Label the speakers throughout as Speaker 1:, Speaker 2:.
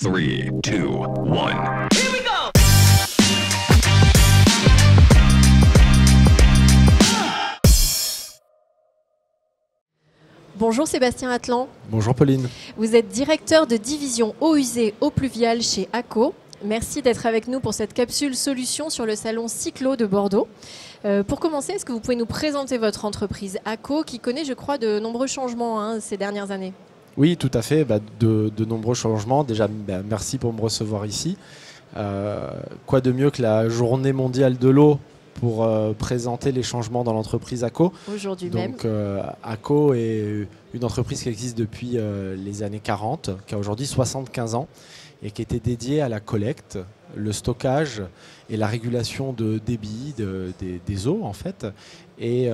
Speaker 1: 3, 2, 1.
Speaker 2: Bonjour Sébastien Atlan.
Speaker 3: Bonjour Pauline.
Speaker 2: Vous êtes directeur de division eaux usées, eau pluviale chez ACO. Merci d'être avec nous pour cette capsule solution sur le salon Cyclo de Bordeaux. Pour commencer, est-ce que vous pouvez nous présenter votre entreprise ACO qui connaît, je crois, de nombreux changements ces dernières années?
Speaker 3: Oui, tout à fait, de nombreux changements. Déjà, merci pour me recevoir ici. Quoi de mieux que la journée mondiale de l'eau pour présenter les changements dans l'entreprise ACO.
Speaker 2: Aujourd'hui même.
Speaker 3: Donc ACO est une entreprise qui existe depuis les années 40, qui a aujourd'hui 75 ans et qui était dédiée à la collecte, le stockage et la régulation de débit des eaux en fait. Et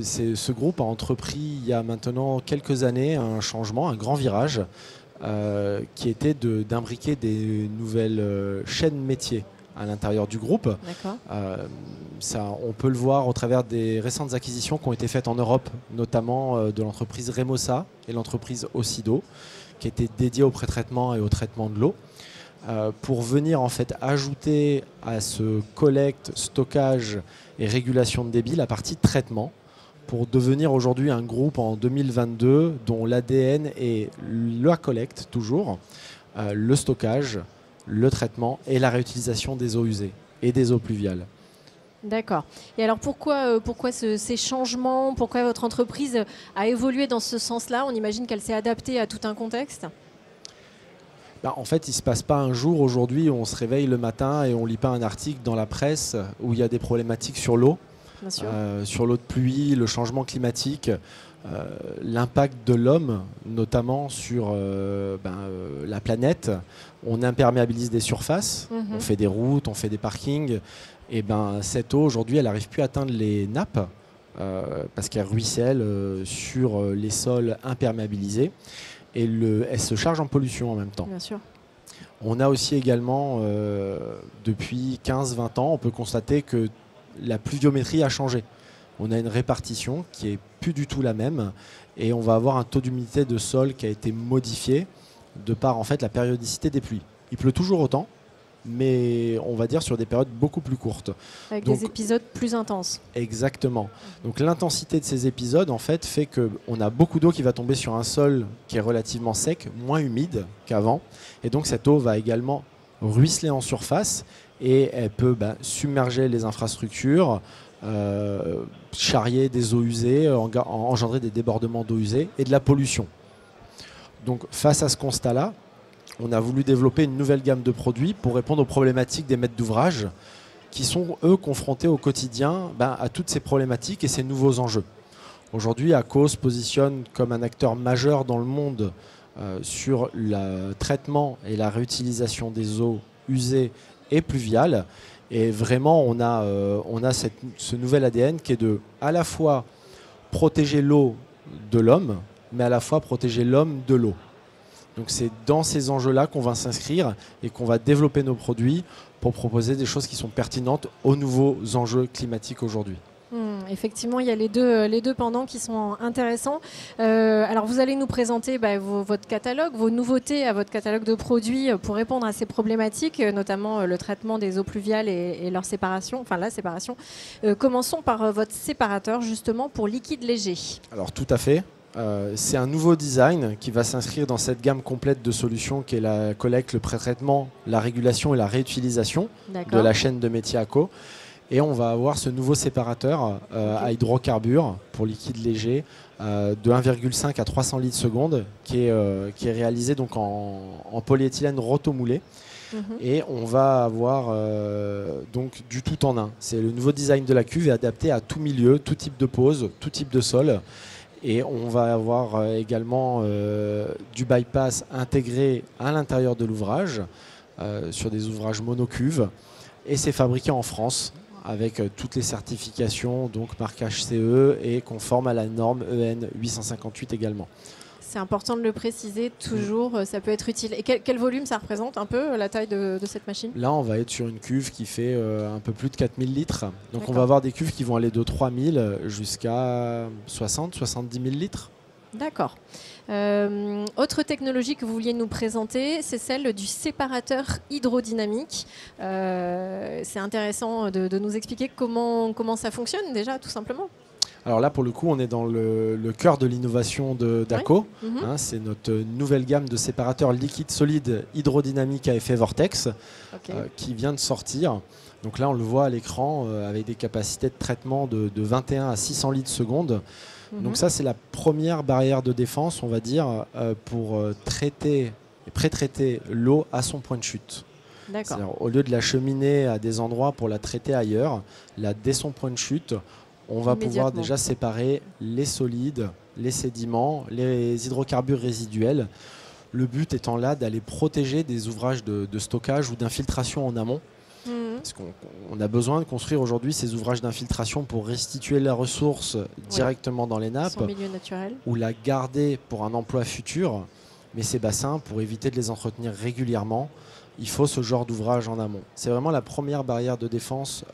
Speaker 3: ce groupe a entrepris il y a maintenant quelques années un changement, un grand virage qui était d'imbriquer des nouvelles chaînes métiers à l'intérieur du groupe. On peut le voir au travers des récentes acquisitions qui ont été faites en Europe, notamment de l'entreprise Remosa et l'entreprise Ocido, qui étaient dédiées au pré-traitement et au traitement de l'eau, pour venir en fait ajouter à ce collecte, stockage et régulation de débit la partie traitement, pour devenir aujourd'hui un groupe en 2022 dont l'ADN est la collecte toujours, le stockage, le traitement et la réutilisation des eaux usées et des eaux pluviales.
Speaker 2: D'accord. Et alors pourquoi ces changements? Pourquoi votre entreprise a évolué dans ce sens-là? On imagine qu'elle s'est adaptée à tout un contexte.
Speaker 3: En fait, il ne se passe pas un jour aujourd'hui où on se réveille le matin et on ne lit pas un article dans la presse où il y a des problématiques sur l'eau, sur l'eau de pluie, le changement climatique, l'impact de l'homme, notamment sur la planète. On imperméabilise des surfaces, on fait des routes, on fait des parkings. Et cette eau, aujourd'hui, elle n'arrive plus à atteindre les nappes parce qu'elle ruisselle sur les sols imperméabilisés. Et elle se charge en pollution en même temps.
Speaker 2: Bien sûr.
Speaker 3: On a aussi également, depuis 15-20 ans, on peut constater que la pluviométrie a changé. On a une répartition qui n'est plus du tout la même et on va avoir un taux d'humidité de sol qui a été modifié de par en fait la périodicité des pluies. Il pleut toujours autant, mais on va dire sur des périodes beaucoup plus courtes.
Speaker 2: Avec des épisodes plus intenses.
Speaker 3: Exactement. Donc l'intensité de ces épisodes en fait fait qu'on a beaucoup d'eau qui va tomber sur un sol qui est relativement sec, moins humide qu'avant. Et donc cette eau va également ruisseler en surface et elle peut submerger les infrastructures, charrier des eaux usées, engendrer des débordements d'eau usée et de la pollution. Donc face à ce constat-là, on a voulu développer une nouvelle gamme de produits pour répondre aux problématiques des maîtres d'ouvrage qui sont, eux, confrontés au quotidien à toutes ces problématiques et ces nouveaux enjeux. Aujourd'hui, ACO se positionne comme un acteur majeur dans le monde sur le traitement et la réutilisation des eaux usées et pluviales. Et vraiment, on a ce nouvel ADN qui est de à la fois protéger l'eau de l'homme, mais à la fois protéger l'homme de l'eau. Donc c'est dans ces enjeux-là qu'on va s'inscrire et qu'on va développer nos produits pour proposer des choses qui sont pertinentes aux nouveaux enjeux climatiques aujourd'hui.
Speaker 2: Effectivement, il y a les deux pendants qui sont intéressants. Alors vous allez nous présenter votre catalogue, vos nouveautés à votre catalogue de produits pour répondre à ces problématiques, notamment le traitement des eaux pluviales et leur séparation, enfin la séparation. Commençons par votre séparateur justement pour liquide léger.
Speaker 3: Alors tout à fait. C'est un nouveau design qui va s'inscrire dans cette gamme complète de solutions qui est la collecte, le pré-traitement, la régulation et la réutilisation de la chaîne de métier ACO. Et on va avoir ce nouveau séparateur à hydrocarbures pour liquide léger de 1,5 à 300 litres seconde qui est réalisé donc en polyéthylène rotomoulé. Et on va avoir donc du tout en un. C'est le nouveau design de la cuve est adapté à tout milieu, tout type de pose, tout type de sol. Et on va avoir également du bypass intégré à l'intérieur de l'ouvrage sur des ouvrages monocuves. Et c'est fabriqué en France avec toutes les certifications, donc marquage CE et conforme à la norme EN 858 également.
Speaker 2: C'est important de le préciser, toujours, ça peut être utile. Et quel volume ça représente un peu, la taille de cette machine?
Speaker 3: Là, on va être sur une cuve qui fait un peu plus de 4000 litres. Donc on va avoir des cuves qui vont aller de 3000 jusqu'à 60-70 000 litres.
Speaker 2: D'accord. Autre technologie que vous vouliez nous présenter, c'est celle du séparateur hydrodynamique. C'est intéressant de nous expliquer comment ça fonctionne déjà, tout simplement.
Speaker 3: Alors là, pour le coup, on est dans le cœur de l'innovation d'ACO.
Speaker 2: Ouais.
Speaker 3: C'est notre nouvelle gamme de séparateurs liquides solides hydrodynamiques à effet vortex qui vient de sortir. Donc là, on le voit à l'écran avec des capacités de traitement de 21 à 600 litres seconde. Donc ça, c'est la première barrière de défense, on va dire, pour traiter et pré-traiter l'eau à son point de chute. Au lieu de la cheminer à des endroits pour la traiter ailleurs, là, dès son point de chute, on va pouvoir déjà séparer les solides, les sédiments, les hydrocarbures résiduels. Le but étant là d'aller protéger des ouvrages de stockage ou d'infiltration en amont. Parce qu'on a besoin de construire aujourd'hui ces ouvrages d'infiltration pour restituer la ressource directement dans les nappes ou la garder pour un emploi futur. Mais ces bassins, pour éviter de les entretenir régulièrement, il faut ce genre d'ouvrage en amont. C'est vraiment la première barrière de défense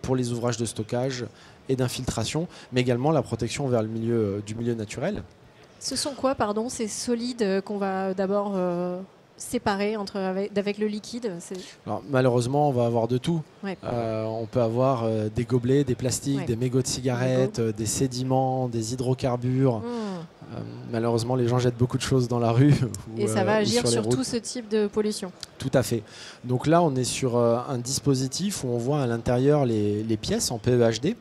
Speaker 3: pour les ouvrages de stockage et d'infiltration, mais également la protection vers du milieu naturel.
Speaker 2: Ce sont quoi, pardon, ces solides qu'on va d'abord séparer avec le liquide?
Speaker 3: Alors, malheureusement, on va avoir de tout. On peut avoir des gobelets, des plastiques, des mégots de cigarettes, des sédiments, des hydrocarbures. Malheureusement, les gens jettent beaucoup de choses dans la rue.
Speaker 2: Et ça va agir sur tout ce type de pollution.
Speaker 3: Tout à fait. Donc là, on est sur un dispositif où on voit à l'intérieur les pièces en PEHD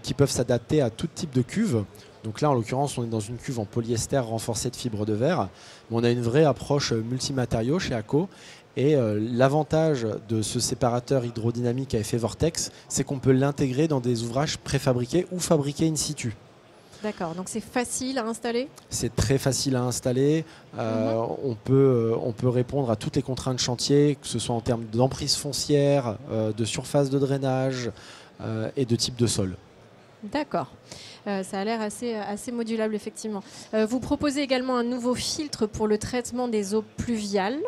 Speaker 3: qui peuvent s'adapter à tout type de cuve. Donc là, en l'occurrence, on est dans une cuve en polyester renforcée de fibres de verre. Mais on a une vraie approche multimatériaux chez ACO. Et l'avantage de ce séparateur hydrodynamique à effet vortex, c'est qu'on peut l'intégrer dans des ouvrages préfabriqués ou fabriqués in situ.
Speaker 2: D'accord, donc c'est facile à installer? C'est
Speaker 3: très facile à installer. On peut répondre à toutes les contraintes chantier, que ce soit en termes d'emprise foncière, de surface de drainage et de type de sol.
Speaker 2: D'accord. Ça a l'air assez modulable, effectivement. Vous proposez également un nouveau filtre pour le traitement des eaux pluviales.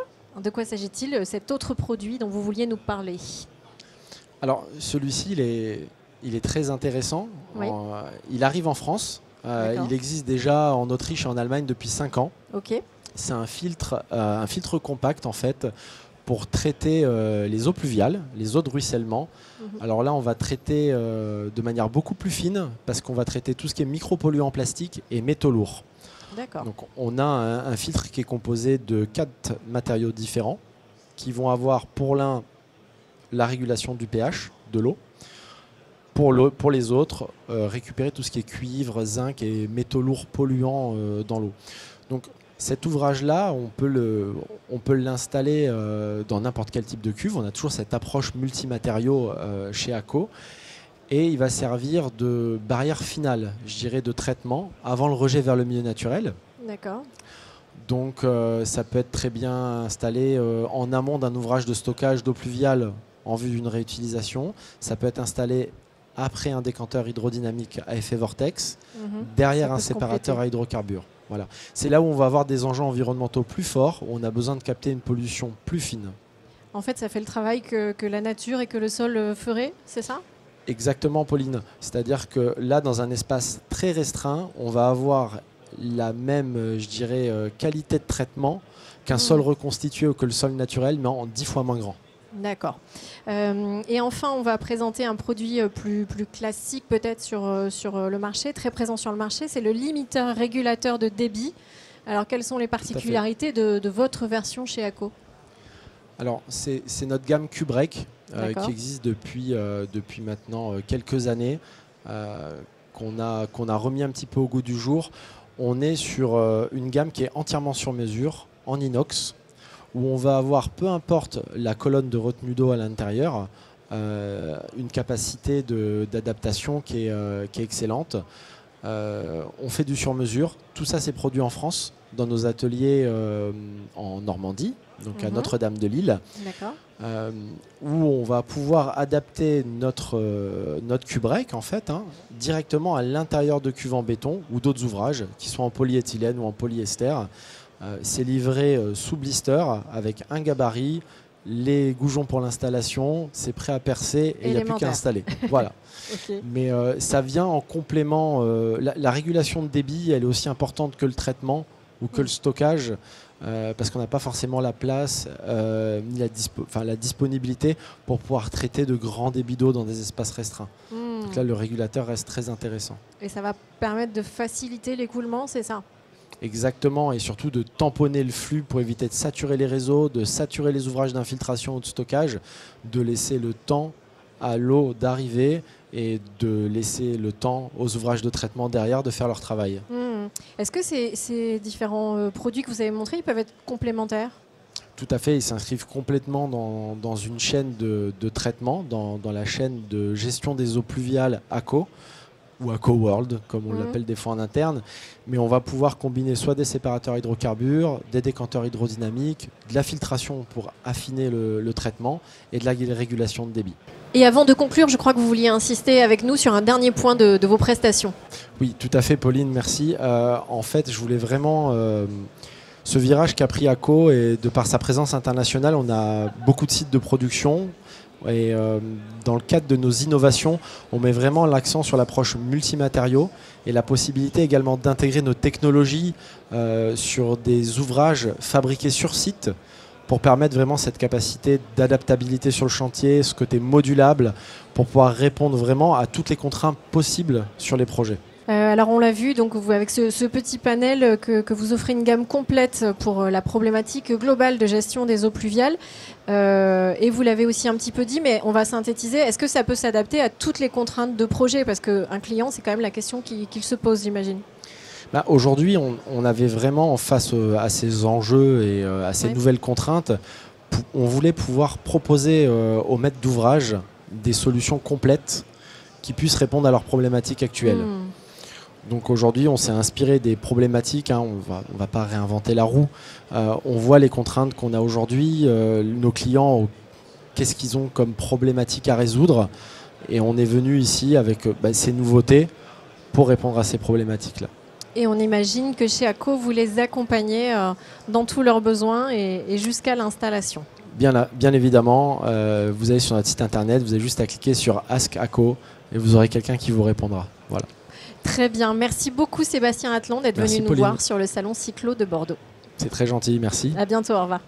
Speaker 2: De quoi s'agit-il, cet autre produit dont vous vouliez nous parler?
Speaker 3: Alors, celui-ci, il est très intéressant. Il arrive en France. Il existe déjà en Autriche et en Allemagne depuis 5 ans. C'est un filtre compact, en fait, pour traiter les eaux pluviales, les eaux de ruissellement. Alors là, on va traiter de manière beaucoup plus fine parce qu'on va traiter tout ce qui est micropolluants plastiques et métaux lourds. Donc on a un filtre qui est composé de 4 matériaux différents qui vont avoir pour l'un la régulation du pH de l'eau. Pour les autres, récupérer tout ce qui est cuivre, zinc et métaux lourds polluants dans l'eau. Donc cet ouvrage-là, on peut l'installer dans n'importe quel type de cuve. On a toujours cette approche multimatériaux chez ACO. Et il va servir de barrière finale, je dirais, de traitement avant le rejet vers le milieu naturel.
Speaker 2: D'accord.
Speaker 3: Donc ça peut être très bien installé en amont d'un ouvrage de stockage d'eau pluviale en vue d'une réutilisation. Ça peut être installé après un décanteur hydrodynamique à effet vortex, derrière un séparateur à hydrocarbures. Voilà. C'est là où on va avoir des enjeux environnementaux plus forts, où on a besoin de capter une pollution plus fine.
Speaker 2: En fait, ça fait le travail que la nature et que le sol feraient, c'est ça ?
Speaker 3: Exactement, Pauline. C'est-à-dire que là, dans un espace très restreint, on va avoir la même, je dirais, qualité de traitement qu'un sol reconstitué ou que le sol naturel, mais en 10 fois moins grand.
Speaker 2: D'accord. Et enfin, on va présenter un produit plus classique peut-être sur le marché, très présent sur le marché, c'est le limiteur régulateur de débit. Alors, quelles sont les particularités de votre version chez ACO ?
Speaker 3: Alors, c'est notre gamme Q-Break qui existe depuis maintenant quelques années, qu'on a remis un petit peu au goût du jour. On est sur une gamme qui est entièrement sur mesure, en inox, où on va avoir, peu importe la colonne de retenue d'eau à l'intérieur, une capacité d'adaptation qui est excellente. On fait du sur-mesure. Tout ça, c'est produit en France, dans nos ateliers en Normandie, donc à Notre-Dame-de-Lille, où on va pouvoir adapter notre Q-Break en fait, directement à l'intérieur de cuves en béton ou d'autres ouvrages qui sont en polyéthylène ou en polyester. C'est livré sous blister avec un gabarit, les goujons pour l'installation, c'est prêt à percer et il n'y a plus qu'à installer. Voilà. Mais ça vient en complément. La régulation de débit, elle est aussi importante que le traitement ou que le stockage, parce qu'on n'a pas forcément la place ni la disponibilité pour pouvoir traiter de grands débits d'eau dans des espaces restreints. Donc là, le régulateur reste très intéressant.
Speaker 2: Et ça va permettre de faciliter l'écoulement, c'est ça?
Speaker 3: Exactement, et surtout de tamponner le flux pour éviter de saturer les réseaux, de saturer les ouvrages d'infiltration ou de stockage, de laisser le temps à l'eau d'arriver et de laisser le temps aux ouvrages de traitement derrière de faire leur travail.
Speaker 2: Est-ce que ces différents produits que vous avez montrés, ils peuvent être complémentaires?
Speaker 3: Tout à fait, ils s'inscrivent complètement dans une chaîne de traitement, dans la chaîne de gestion des eaux pluviales ACO, ou ACO World, comme on l'appelle des fois en interne. Mais on va pouvoir combiner soit des séparateurs hydrocarbures, des décanteurs hydrodynamiques, de la filtration pour affiner le traitement et de la régulation de débit.
Speaker 2: Et avant de conclure, je crois que vous vouliez insister avec nous sur un dernier point de vos prestations.
Speaker 3: Oui, tout à fait, Pauline, merci. En fait, je voulais vraiment... ce virage qu'a pris ACO, et de par sa présence internationale, on a beaucoup de sites de production. Et dans le cadre de nos innovations, on met vraiment l'accent sur l'approche multimatériaux et la possibilité également d'intégrer nos technologies sur des ouvrages fabriqués sur site pour permettre vraiment cette capacité d'adaptabilité sur le chantier, ce côté modulable, pour pouvoir répondre vraiment à toutes les contraintes possibles sur les projets.
Speaker 2: Alors on l'a vu, donc vous, avec ce petit panel, que vous offrez une gamme complète pour la problématique globale de gestion des eaux pluviales. Et vous l'avez aussi un petit peu dit, mais on va synthétiser. Est-ce que ça peut s'adapter à toutes les contraintes de projet? Parce qu'un client, c'est quand même la question qu'il se pose, j'imagine.
Speaker 3: Aujourd'hui, on avait vraiment face à ces enjeux et à ces nouvelles contraintes, on voulait pouvoir proposer aux maîtres d'ouvrage des solutions complètes qui puissent répondre à leurs problématiques actuelles. Donc aujourd'hui, on s'est inspiré des problématiques, on va pas réinventer la roue. On voit les contraintes qu'on a aujourd'hui, nos clients, qu'est-ce qu'ils ont comme problématiques à résoudre. Et on est venu ici avec ces nouveautés pour répondre à ces problématiques-là.
Speaker 2: Et on imagine que chez ACO, vous les accompagnez dans tous leurs besoins et jusqu'à l'installation.
Speaker 3: Bien évidemment, vous allez sur notre site internet, vous avez juste à cliquer sur Ask ACO et vous aurez quelqu'un qui vous répondra. Voilà.
Speaker 2: Très bien. Merci beaucoup Sébastien Atlan d'être venu nous voir sur le salon Cyclo de Bordeaux.
Speaker 3: C'est très gentil, merci.
Speaker 2: À bientôt, au revoir.